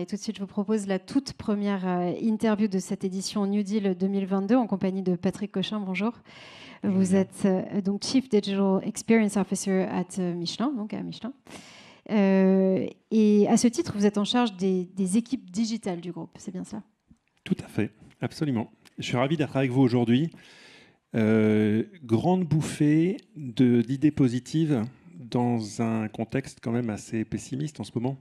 Et tout de suite, je vous propose la toute première interview de cette édition New Deal 2022 en compagnie de Patrick Cochin. Bonjour. Vous êtes donc Chief Digital Experience Officer at Michelin, donc à Michelin. Et à ce titre, vous êtes en charge des équipes digitales du groupe, c'est bien ça? Tout à fait, absolument. Je suis ravi d'être avec vous aujourd'hui. Grande bouffée d'idées positives dans un contexte quand même assez pessimiste en ce moment.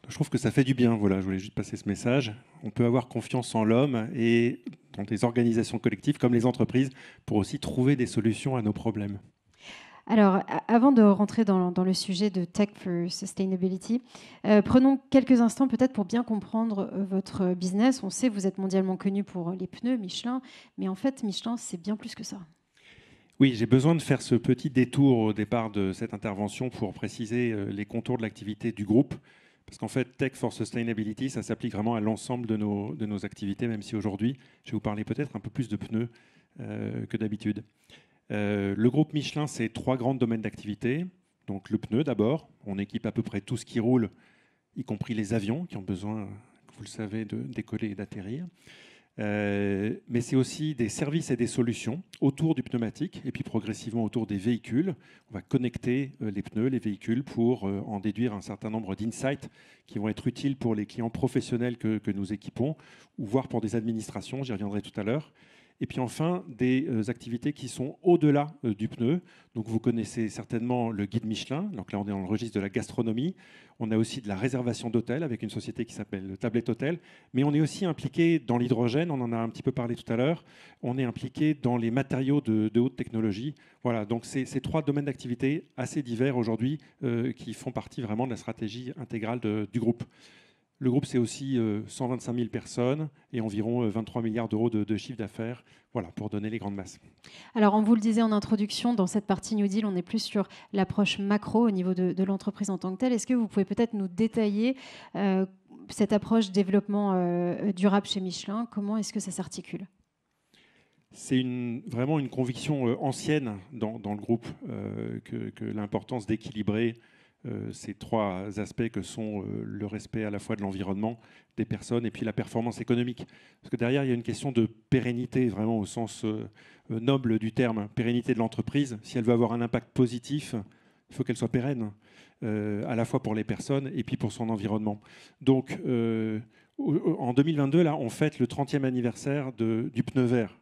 Je trouve que ça fait du bien. Voilà, je voulais juste passer ce message. On peut avoir confiance en l'homme et dans des organisations collectives comme les entreprises pour aussi trouver des solutions à nos problèmes. Alors, avant de rentrer dans le sujet de Tech for Sustainability, prenons quelques instants peut-être pour bien comprendre votre business. On sait que vous êtes mondialement connu pour les pneus Michelin, mais en fait, Michelin, c'est bien plus que ça. Oui, j'ai besoin de faire ce petit détour au départ de cette intervention pour préciser les contours de l'activité du groupe. Parce qu'en fait, Tech for Sustainability, ça s'applique vraiment à l'ensemble de nos activités, même si aujourd'hui, je vais vous parler peut-être un peu plus de pneus que d'habitude. Le groupe Michelin, c'est 3 grands domaines d'activité. Donc le pneu d'abord, on équipe à peu près tout ce qui roule, y compris les avions qui ont besoin, vous le savez, de décoller et d'atterrir. Mais c'est aussi des services et des solutions autour du pneumatique et puis progressivement autour des véhicules. On va connecter les pneus, les véhicules pour en déduire un certain nombre d'insights qui vont être utiles pour les clients professionnels que nous équipons ou voire pour des administrations, j'y reviendrai tout à l'heure. Et puis enfin, des activités qui sont au-delà du pneu. Donc vous connaissez certainement le guide Michelin. Donc là, on est dans le registre de la gastronomie. On a aussi de la réservation d'hôtels avec une société qui s'appelle Tablette Hotel. Mais on est aussi impliqué dans l'hydrogène. On en a un petit peu parlé tout à l'heure. On est impliqué dans les matériaux de haute technologie. Voilà, donc c'est 3 domaines d'activité assez divers aujourd'hui qui font partie vraiment de la stratégie intégrale du groupe. Le groupe, c'est aussi 125 000 personnes et environ 23 milliards d'euros de chiffre d'affaires, voilà, pour donner les grandes masses. Alors, on vous le disait en introduction, dans cette partie New Deal, on est plus sur l'approche macro au niveau de l'entreprise en tant que telle. Est-ce que vous pouvez peut-être nous détailler cette approche développement durable chez Michelin? Comment est-ce que ça s'articule? C'est vraiment une conviction ancienne dans le groupe que l'importance d'équilibrer ces 3 aspects que sont le respect à la fois de l'environnement, des personnes et puis la performance économique. Parce que derrière, il y a une question de pérennité, vraiment au sens noble du terme, pérennité de l'entreprise. Si elle veut avoir un impact positif, il faut qu'elle soit pérenne, à la fois pour les personnes et puis pour son environnement. Donc, en 2022, là, on fête le 30e anniversaire du pneu vert.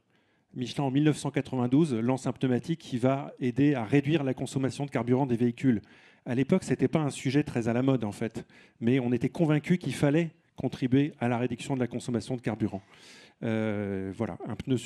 Michelin, en 1992, lance un pneumatique qui va aider à réduire la consommation de carburant des véhicules. À l'époque, ce n'était pas un sujet très à la mode, en fait, mais on était convaincus qu'il fallait contribuer à la réduction de la consommation de carburant. Voilà, un plein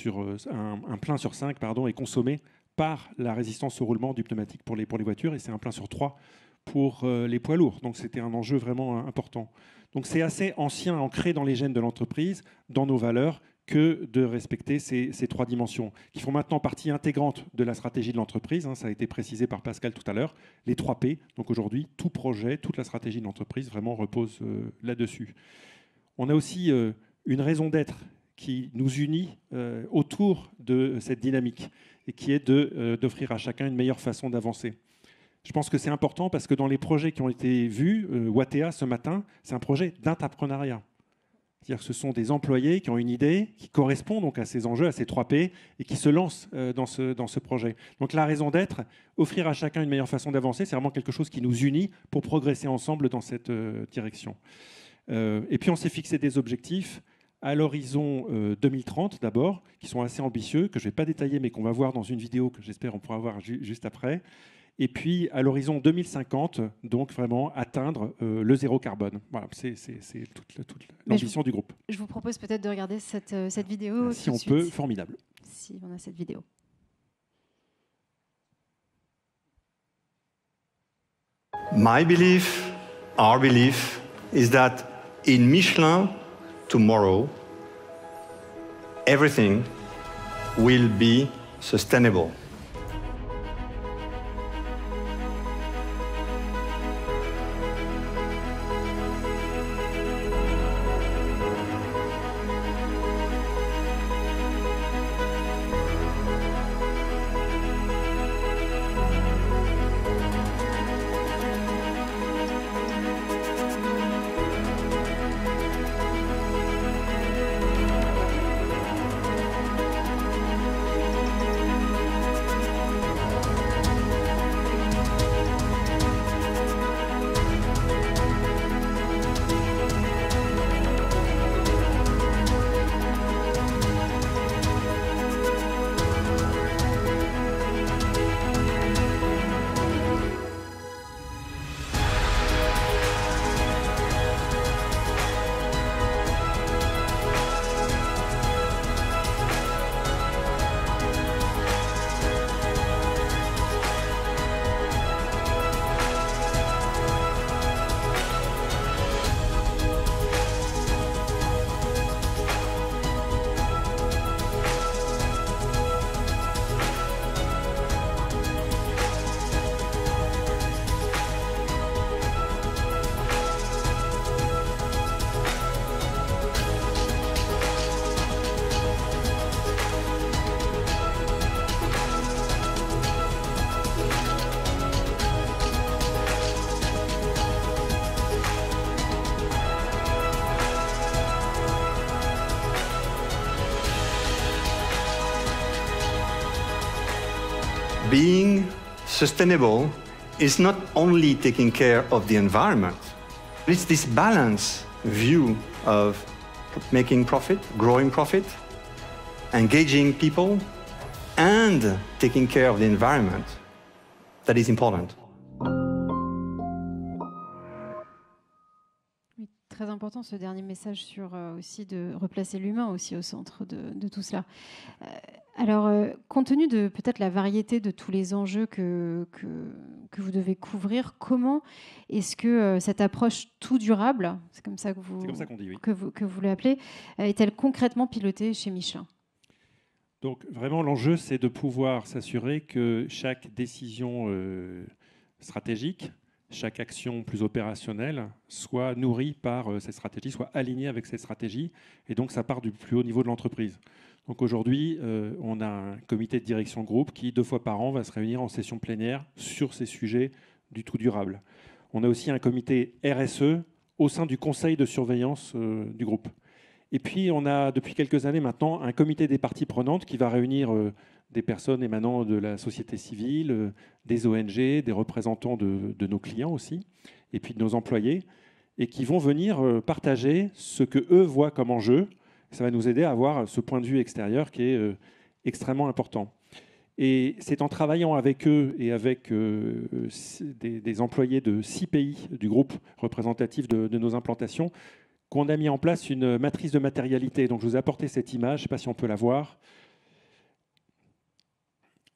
sur 5 est consommé par la résistance au roulement du pneumatique pour les voitures, et c'est un plein sur 3 pour les poids lourds. Donc c'était un enjeu vraiment important. Donc c'est assez ancien, ancré dans les gènes de l'entreprise, dans nos valeurs, que de respecter ces 3 dimensions, qui font maintenant partie intégrante de la stratégie de l'entreprise. Ça a été précisé par Pascal tout à l'heure. Les 3 P. Donc aujourd'hui, tout projet, toute la stratégie de l'entreprise vraiment repose là-dessus. On a aussi une raison d'être qui nous unit autour de cette dynamique et qui est d'offrir à chacun une meilleure façon d'avancer. Je pense que c'est important parce que dans les projets qui ont été vus, Wattea ce matin, c'est un projet d'intrapreneuriat. C'est-à-dire que ce sont des employés qui ont une idée qui correspond donc à ces enjeux, à ces 3 P, et qui se lancent dans ce projet. Donc la raison d'être, offrir à chacun une meilleure façon d'avancer, c'est vraiment quelque chose qui nous unit pour progresser ensemble dans cette direction. Et puis on s'est fixé des objectifs à l'horizon 2030 d'abord, qui sont assez ambitieux, que je ne vais pas détailler, mais qu'on va voir dans une vidéo que j'espère on pourra voir juste après. Et puis, à l'horizon 2050, donc vraiment atteindre le zéro carbone. Voilà, c'est toute l'ambition du groupe. Je vous propose peut-être de regarder cette vidéo. Si on peut, formidable. Si on a cette vidéo. My belief, our belief, is that in Michelin tomorrow, everything will be sustainable. Being sustainable is not only taking care of the environment, it's this balance view of making profit, growing profit, engaging people, and taking care of the environment that is important. Oui, très important ce dernier message sur aussi de replacer l'humain aussi au centre de tout cela. Alors, compte tenu de peut-être la variété de tous les enjeux que vous devez couvrir, comment est-ce que cette approche tout durable, c'est comme ça que vous, C'est comme ça qu'on dit, oui. que vous l'appelez, est-elle concrètement pilotée chez Michelin? Donc vraiment, l'enjeu, c'est de pouvoir s'assurer que chaque décision stratégique, chaque action plus opérationnelle soit nourrie par cette stratégie, soit alignée avec cette stratégie. Et donc, ça part du plus haut niveau de l'entreprise. Donc aujourd'hui, on a un comité de direction groupe qui, 2 fois par an, va se réunir en session plénière sur ces sujets du tout durable. On a aussi un comité RSE au sein du conseil de surveillance du groupe. Et puis, on a depuis quelques années maintenant un comité des parties prenantes qui va réunir des personnes émanant de la société civile, des ONG, des représentants de nos clients aussi, et puis de nos employés, et qui vont venir partager ce qu'eux voient comme enjeu. Ça va nous aider à avoir ce point de vue extérieur qui est extrêmement important. Et c'est en travaillant avec eux et avec des employés de 6 pays du groupe représentatif de nos implantations qu'on a mis en place une matrice de matérialité. Donc je vous ai apporté cette image, je ne sais pas si on peut la voir.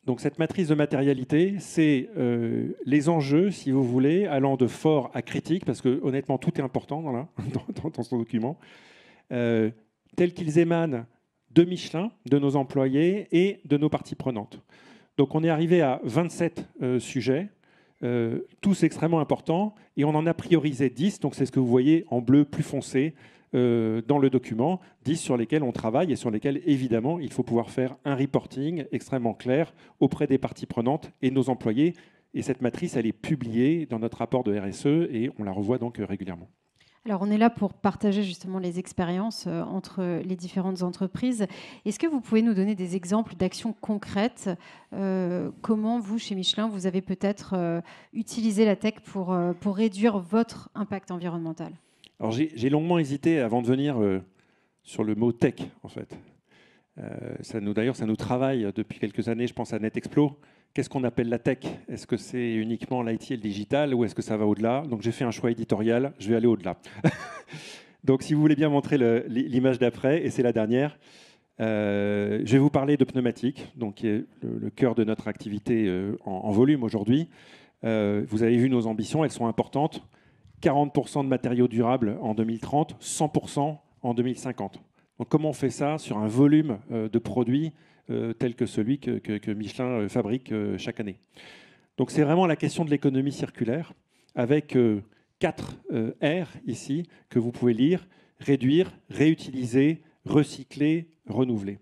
Donc cette matrice de matérialité, c'est les enjeux, si vous voulez, allant de fort à critique, parce que honnêtement, tout est important dans ce document, tels qu'ils émanent de Michelin, de nos employés et de nos parties prenantes. Donc on est arrivé à 27 sujets, tous extrêmement importants, et on en a priorisé 10, donc c'est ce que vous voyez en bleu plus foncé dans le document, 10 sur lesquels on travaille et sur lesquels, évidemment, il faut pouvoir faire un reporting extrêmement clair auprès des parties prenantes et nos employés. Et cette matrice, elle est publiée dans notre rapport de RSE et on la revoit donc régulièrement. Alors, on est là pour partager justement les expériences entre les différentes entreprises. Est-ce que vous pouvez nous donner des exemples d'actions concrètes? Comment vous, chez Michelin, vous avez peut-être utilisé la tech pour réduire votre impact environnemental? Alors, j'ai longuement hésité avant de venir sur le mot tech, en fait. D'ailleurs, ça nous travaille depuis quelques années. Je pense à NetExplo. Qu'est-ce qu'on appelle la tech? Est-ce que c'est uniquement l'IT et le digital ou est-ce que ça va au-delà? Donc j'ai fait un choix éditorial, je vais aller au-delà. Donc si vous voulez bien montrer l'image d'après, et c'est la dernière, je vais vous parler de pneumatiques, donc qui est le cœur de notre activité en volume aujourd'hui. Vous avez vu nos ambitions, elles sont importantes. 40% de matériaux durables en 2030, 100% en 2050. Donc comment on fait ça sur un volume de produits tel que celui que Michelin fabrique chaque année? Donc c'est vraiment la question de l'économie circulaire avec 4 R ici que vous pouvez lire: réduire, réutiliser, recycler, renouveler.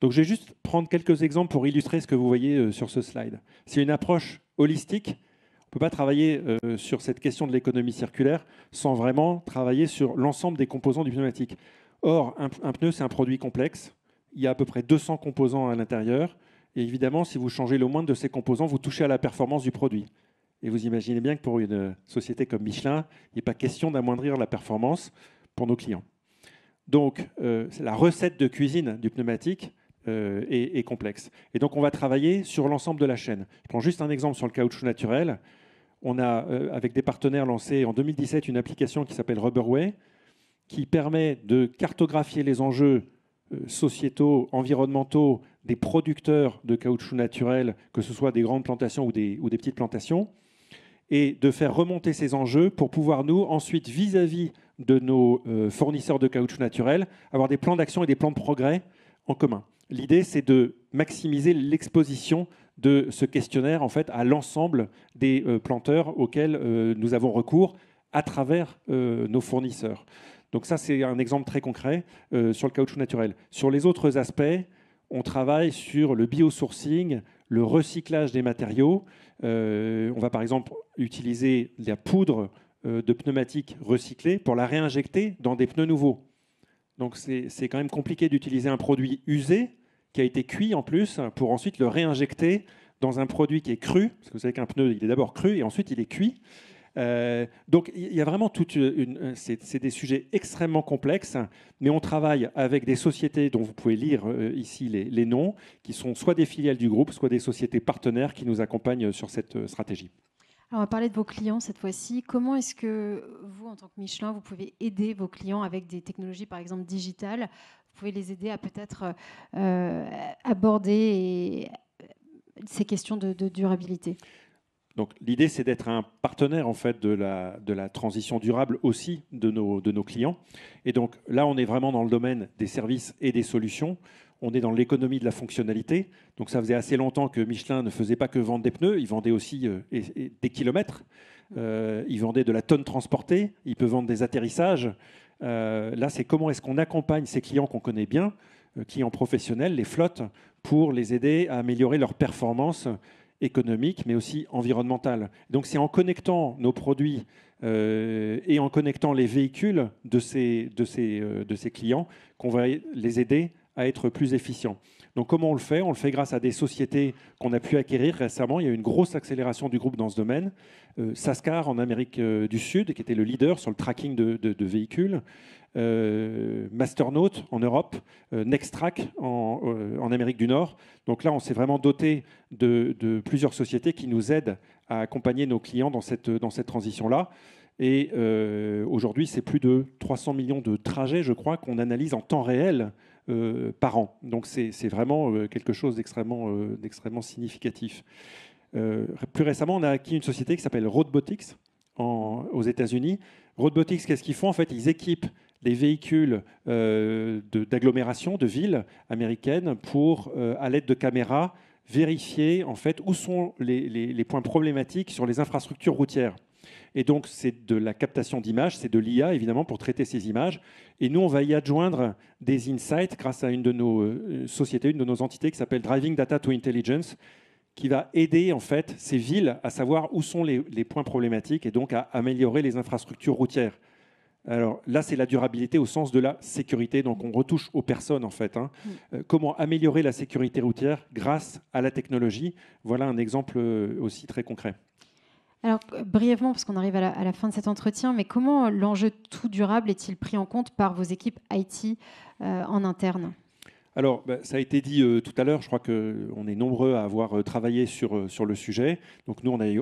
Donc je vais juste prendre quelques exemples pour illustrer ce que vous voyez sur ce slide. C'est une approche holistique. On ne peut pas travailler sur cette question de l'économie circulaire sans vraiment travailler sur l'ensemble des composants du pneumatique. Or, un pneu, c'est un produit complexe. Il y a à peu près 200 composants à l'intérieur. Et évidemment, si vous changez le moindre de ces composants, vous touchez à la performance du produit. Et vous imaginez bien que pour une société comme Michelin, il n'est pas question d'amoindrir la performance pour nos clients. Donc, la recette de cuisine du pneumatique est complexe. Et donc, on va travailler sur l'ensemble de la chaîne. Je prends juste un exemple sur le caoutchouc naturel. On a, avec des partenaires, lancé en 2017 une application qui s'appelle Rubberway, qui permet de cartographier les enjeux sociétaux, environnementaux des producteurs de caoutchouc naturel, que ce soit des grandes plantations ou des petites plantations, et de faire remonter ces enjeux pour pouvoir, nous, ensuite, vis-à-vis de nos fournisseurs de caoutchouc naturel, avoir des plans d'action et des plans de progrès en commun. L'idée, c'est de maximiser l'exposition de ce questionnaire en fait, à l'ensemble des planteurs auxquels nous avons recours à travers nos fournisseurs. Donc ça, c'est un exemple très concret sur le caoutchouc naturel. Sur les autres aspects, on travaille sur le biosourcing, le recyclage des matériaux. On va par exemple utiliser la poudre de pneumatiques recyclés pour la réinjecter dans des pneus nouveaux. Donc c'est quand même compliqué d'utiliser un produit usé qui a été cuit en plus pour ensuite le réinjecter dans un produit qui est cru, parce que vous savez qu'un pneu, il est d'abord cru et ensuite il est cuit. Donc il y a vraiment c'est des sujets extrêmement complexes, mais on travaille avec des sociétés dont vous pouvez lire ici les noms, qui sont soit des filiales du groupe, soit des sociétés partenaires qui nous accompagnent sur cette stratégie. Alors, on va parler de vos clients cette fois-ci. Comment est-ce que vous, en tant que Michelin, vous pouvez aider vos clients avec des technologies, par exemple, digitales? Vous pouvez les aider à peut-être aborder ces questions de durabilité. Donc, l'idée, c'est d'être un partenaire en fait, de la transition durable aussi de nos clients. Et donc là, on est vraiment dans le domaine des services et des solutions. On est dans l'économie de la fonctionnalité. Donc ça faisait assez longtemps que Michelin ne faisait pas que vendre des pneus, il vendait aussi des kilomètres. Il vendait de la tonne transportée, il peut vendre des atterrissages. Là, c'est comment est-ce qu'on accompagne ces clients qu'on connaît bien, clients professionnels, les flottes, pour les aider à améliorer leur performance économique, mais aussi environnementale. Donc c'est en connectant nos produits et en connectant les véhicules de ces clients qu'on va les aider à être plus efficients. Donc comment on le fait? On le fait grâce à des sociétés qu'on a pu acquérir récemment. Il y a eu une grosse accélération du groupe dans ce domaine. Sascar en Amérique du Sud, qui était le leader sur le tracking de véhicules. Masternaut en Europe, Nextrack en Amérique du Nord. Donc là, on s'est vraiment doté de plusieurs sociétés qui nous aident à accompagner nos clients dans cette transition-là. Et aujourd'hui, c'est plus de 300 millions de trajets, je crois, qu'on analyse en temps réel par an. Donc c'est vraiment quelque chose d'extrêmement significatif. Plus récemment, on a acquis une société qui s'appelle Roadbotics aux États-Unis. Roadbotics, qu'est-ce qu'ils font? En fait, ils équipent les véhicules d'agglomération, de villes américaines pour, à l'aide de caméras, vérifier en fait, où sont les points problématiques sur les infrastructures routières. Et donc, c'est de la captation d'images, c'est de l'IA, évidemment, pour traiter ces images. Et nous, on va y adjoindre des insights grâce à une de nos sociétés, une de nos entités qui s'appelle Driving Data to Intelligence, qui va aider en fait ces villes à savoir où sont les points problématiques et donc à améliorer les infrastructures routières. Alors là, c'est la durabilité au sens de la sécurité, donc on retouche aux personnes en fait. Comment améliorer la sécurité routière grâce à la technologie? Voilà un exemple aussi très concret. Alors, brièvement, parce qu'on arrive à la fin de cet entretien, mais comment l'enjeu tout durable est-il pris en compte par vos équipes IT en interne? Alors, ça a été dit tout à l'heure, je crois qu'on est nombreux à avoir travaillé sur le sujet. Donc nous, on a eu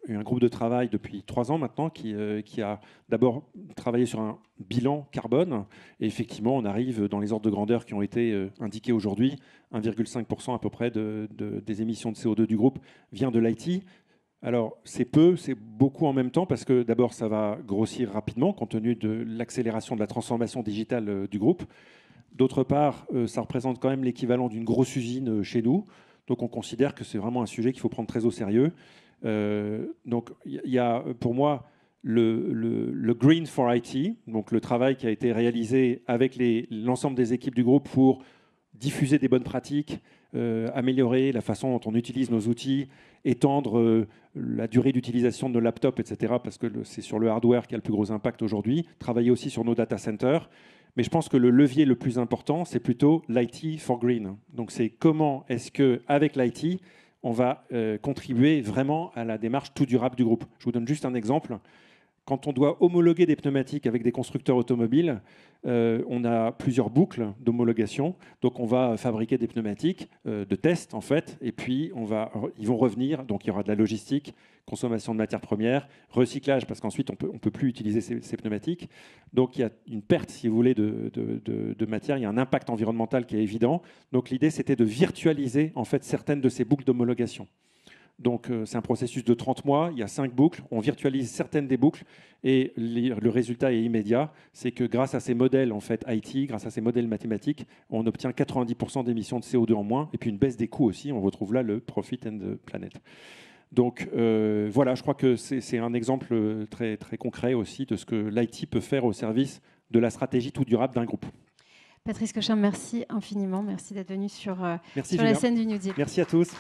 un groupe de travail depuis 3 ans maintenant qui a d'abord travaillé sur un bilan carbone. Et effectivement, on arrive dans les ordres de grandeur qui ont été indiqués aujourd'hui. 1,5% à peu près des émissions de CO2 du groupe vient de l'IT. Alors, c'est peu, c'est beaucoup en même temps parce que d'abord, ça va grossir rapidement compte tenu de l'accélération de la transformation digitale du groupe. D'autre part, ça représente quand même l'équivalent d'une grosse usine chez nous. Donc, on considère que c'est vraiment un sujet qu'il faut prendre très au sérieux. Donc, il y a pour moi le Green for IT, donc le travail qui a été réalisé avec l'ensemble des équipes du groupe pour diffuser des bonnes pratiques, améliorer la façon dont on utilise nos outils, étendre la durée d'utilisation de nos laptops, etc., parce que c'est sur le hardware qui a le plus gros impact aujourd'hui, travailler aussi sur nos data centers. Mais je pense que le levier le plus important, c'est plutôt l'IT for Green. Donc c'est comment est-ce qu'avec l'IT, on va contribuer vraiment à la démarche tout durable du groupe. Je vous donne juste un exemple. Quand on doit homologuer des pneumatiques avec des constructeurs automobiles, on a plusieurs boucles d'homologation. Donc, on va fabriquer des pneumatiques de test, en fait, et puis ils vont revenir. Donc, il y aura de la logistique, consommation de matières premières, recyclage, parce qu'ensuite, on peut plus utiliser ces pneumatiques. Donc, il y a une perte, si vous voulez, de matière. Il y a un impact environnemental qui est évident. Donc, l'idée, c'était de virtualiser, en fait, certaines de ces boucles d'homologation. Donc, c'est un processus de 30 mois, il y a 5 boucles, on virtualise certaines des boucles et le résultat est immédiat. C'est que grâce à ces modèles en fait, IT, grâce à ces modèles mathématiques, on obtient 90% d'émissions de CO2 en moins et puis une baisse des coûts aussi. On retrouve là le Profit and the Planet. Donc voilà, je crois que c'est un exemple très, très concret aussi de ce que l'IT peut faire au service de la stratégie tout durable d'un groupe. Patrice Cochin, merci infiniment. Merci d'être venu sur Merci, la scène du New Deal. Merci à tous.